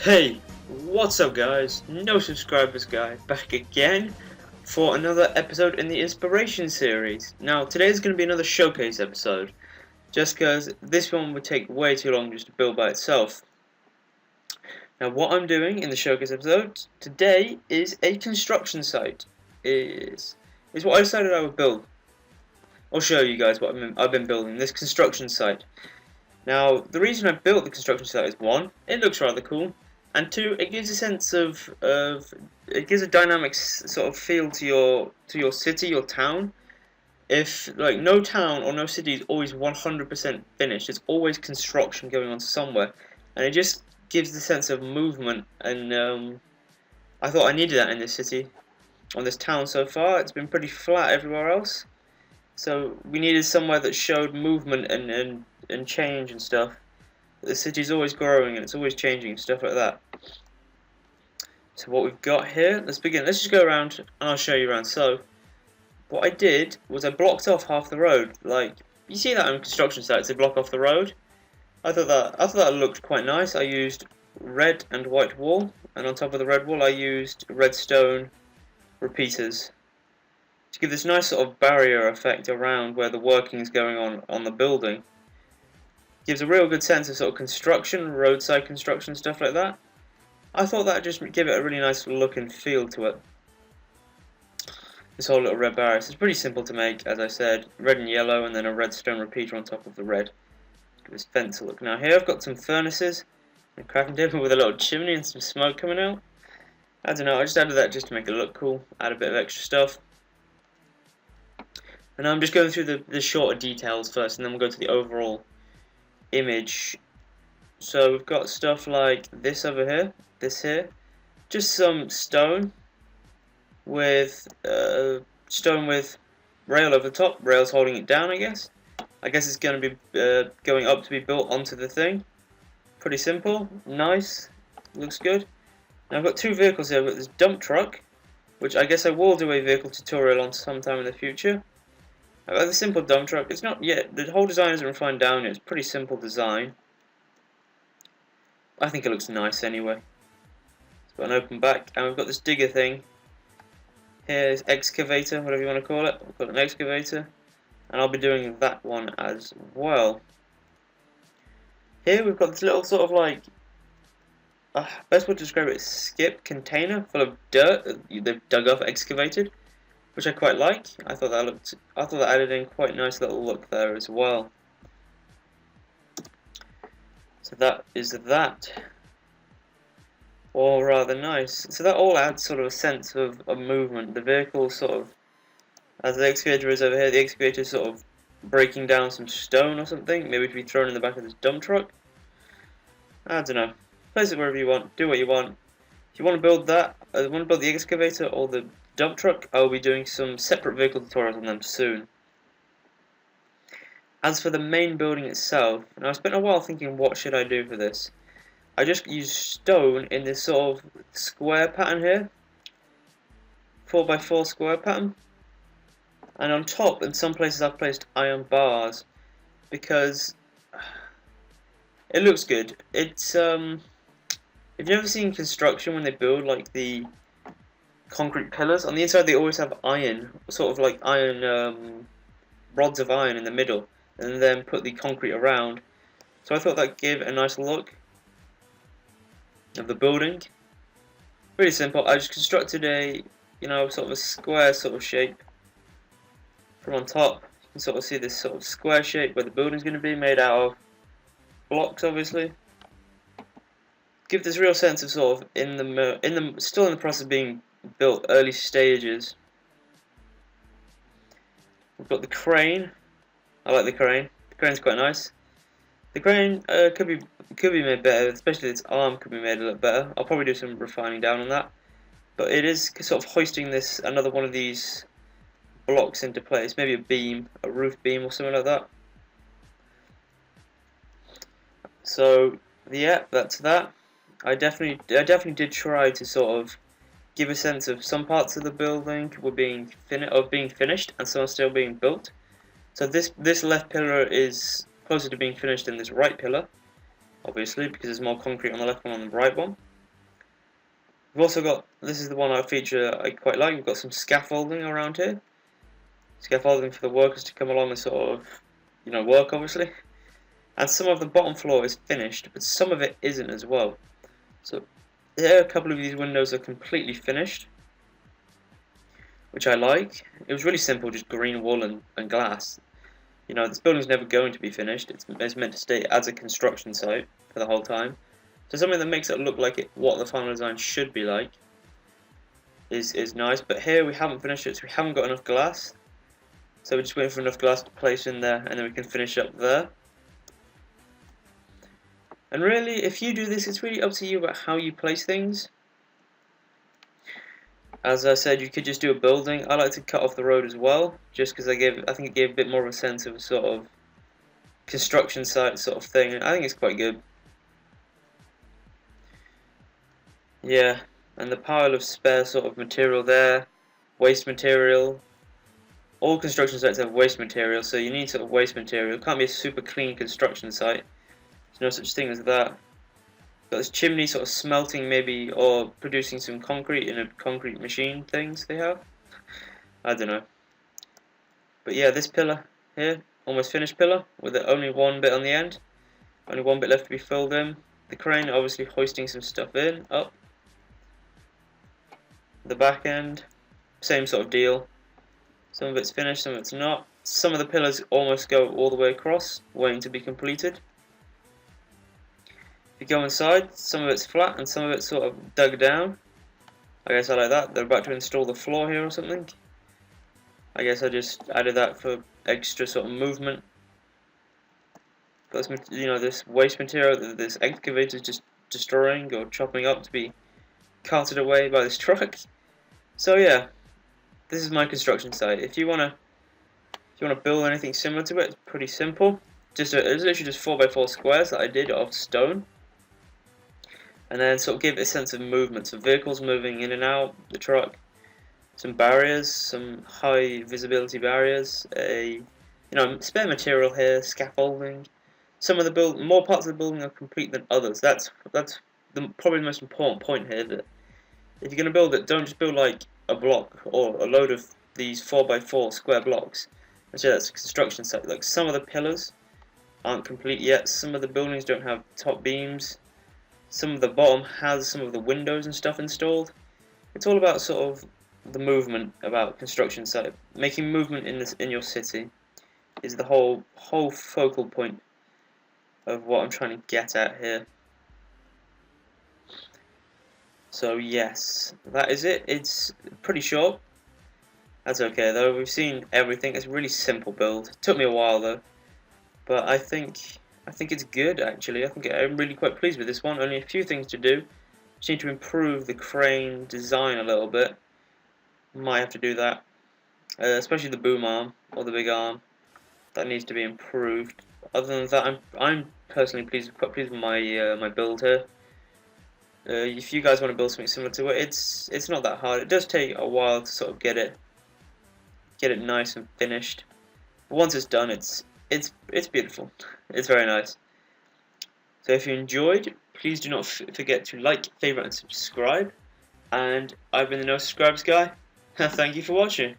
Hey, what's up guys? No subscribers guy, back again for another episode in the inspiration series. Now today's going to be another showcase episode, just because this one would take way too long just to build by itself. Now what I'm doing in the showcase episode today is a construction site. Is what I decided I would build. I'll show you guys what I've been building, this construction site. Now the reason I built the construction site is one, it looks rather cool. And two, it gives a sense of it gives a dynamic sort of feel to your city, your town. If like no town or no city is always 100% finished, there's always construction going on somewhere, and it just gives the sense of movement. And I thought I needed that in this city, on this town. So far, it's been pretty flat everywhere else. So we needed somewhere that showed movement and change and stuff. The city's always growing and it's always changing and stuff like that. So what we've got here, let's begin. Let's just go around and I'll show you around. So what I did was I blocked off half the road. Like you see that on construction sites, they block off the road. I thought that looked quite nice. I used red and white wall, and on top of the red wall I used redstone repeaters to give this nice sort of barrier effect around where the working is going on the building. Gives a real good sense of sort of construction, roadside construction, stuff like that. I thought that would just give it a really nice look and feel to it. This whole little red barrier. So it's pretty simple to make, as I said, red and yellow, and then a redstone repeater on top of the red. Give this fence a look. Now here I've got some furnaces, and a crafting table with a little chimney and some smoke coming out. I don't know, I just added that just to make it look cool, add a bit of extra stuff. And I'm just going through the shorter details first, and then we'll go to the overall image. So we've got stuff like this over here, this here, just some stone with rail over the top, rails holding it down. I guess it's going to be going up to be built onto the thing. Pretty simple, nice, looks good. Now I've got two vehicles here. I've got this dump truck, which I guess I will do a vehicle tutorial on sometime in the future. I've got the simple dump truck. It's not yet, the whole design isn't refined down yet. It's pretty simple design. I think it looks nice anyway. It's got an open back, and we've got this digger thing. Here's excavator, whatever you want to call it. We've got an excavator, and I'll be doing that one as well. Here we've got this little sort of like, best way to describe it is skip container full of dirt that they've dug up, excavated, which I quite like. I thought that added in quite a nice little look there as well. So that is that. All rather nice. So that all adds sort of a sense of movement. The vehicle sort of, as the excavator is over here, the excavator is sort of breaking down some stone or something, maybe to be thrown in the back of this dump truck. I don't know. Place it wherever you want. Do what you want. If you want to build that, the excavator or the dump truck, I'll be doing some separate vehicle tutorials on them soon. As for the main building itself, now I spent a while thinking what should I do for this. I just used stone in this sort of square pattern here, 4x4 square pattern, and on top in some places I've placed iron bars because it looks good. It's if you've never seen construction when they build like the concrete pillars, on the inside they always have iron, sort of like iron rods of iron in the middle, and then put the concrete around. So I thought that gave it a nice look of the building. Pretty simple. I just constructed a, sort of a square sort of shape from on top. You can sort of see this sort of square shape where the building's going to be, made out of blocks, obviously. Give this real sense of sort of still in the process of being built, early stages. We've got the crane. I like the crane. The crane's quite nice. The crane could be made better, especially its arm could be made a little better. I'll probably do some refining down on that. But it is sort of hoisting another one of these blocks into place, maybe a beam, a roof beam or something like that. So yeah, that's that. I definitely did try to sort of give a sense of some parts of the building were being finished and some are still being built. So this left pillar is closer to being finished than this right pillar, obviously, because there's more concrete on the left one than on the right one. We've also got, this is the one I feature I quite like, we've got some scaffolding around here. Scaffolding for the workers to come along and sort of, you know, work obviously. And some of the bottom floor is finished, but some of it isn't as well. So there, a couple of these windows are completely finished, which I like. It was really simple, just green wool and glass. You know, this building's never going to be finished. It's meant to stay as a construction site for the whole time. So something that makes it look like what the final design should be like is nice. But here we haven't finished it, so we haven't got enough glass. So we're just waiting for enough glass to place in there, and then we can finish up there. And really, if you do this, it's really up to you about how you place things. As I said, you could just do a building. I like to cut off the road as well, just because I think it gave a bit more of a sense of a sort of construction site sort of thing. I think it's quite good. Yeah, and the pile of spare sort of material there, waste material. All construction sites have waste material, so you need sort of waste material. It can't be a super clean construction site. There's no such thing as that. Got this chimney sort of smelting maybe, or producing some concrete in a concrete machine things they have. I don't know. But yeah, this pillar here, almost finished pillar, with only one bit on the end. Only one bit left to be filled in. The crane obviously hoisting some stuff in, up. The back end, same sort of deal. Some of it's finished, some of it's not. Some of the pillars almost go all the way across, waiting to be completed. If you go inside, some of it's flat and some of it's sort of dug down. I guess I like that. They're about to install the floor here or something. I guess I just added that for extra sort of movement. Got this, you know, this waste material that this excavator is just destroying or chopping up to be carted away by this truck. So yeah, this is my construction site. If you wanna build anything similar to it, it's pretty simple. It's literally just 4x4 squares that I did of stone. And then sort of give it a sense of movement. So vehicles moving in and out the truck, some barriers, some high visibility barriers, spare material here, scaffolding. Some of the more parts of the building are complete than others. That's probably the most important point here. That if you're going to build it, don't just build like a block or a load of these 4x4 square blocks. Actually, that's a construction site. Like some of the pillars aren't complete yet. Some of the buildings don't have top beams. Some of the bottom has some of the windows and stuff installed. It's all about sort of the movement about construction site. Making movement in your city is the whole focal point of what I'm trying to get at here. So yes, that is it. It's pretty short. That's okay though. We've seen everything. It's a really simple build. It took me a while though, but I think it's good actually. I'm really quite pleased with this one. Only a few things to do. Just need to improve the crane design a little bit. Might have to do that, especially the boom arm or the big arm. That needs to be improved. Other than that, I'm personally quite pleased with my my build here. If you guys want to build something similar to it, it's not that hard. It does take a while to sort of get it nice and finished. But once it's done, it's beautiful. It's very nice. So if you enjoyed, please do not forget to like, favorite, and subscribe. And I've been the No Subscribers Guy. Thank you for watching.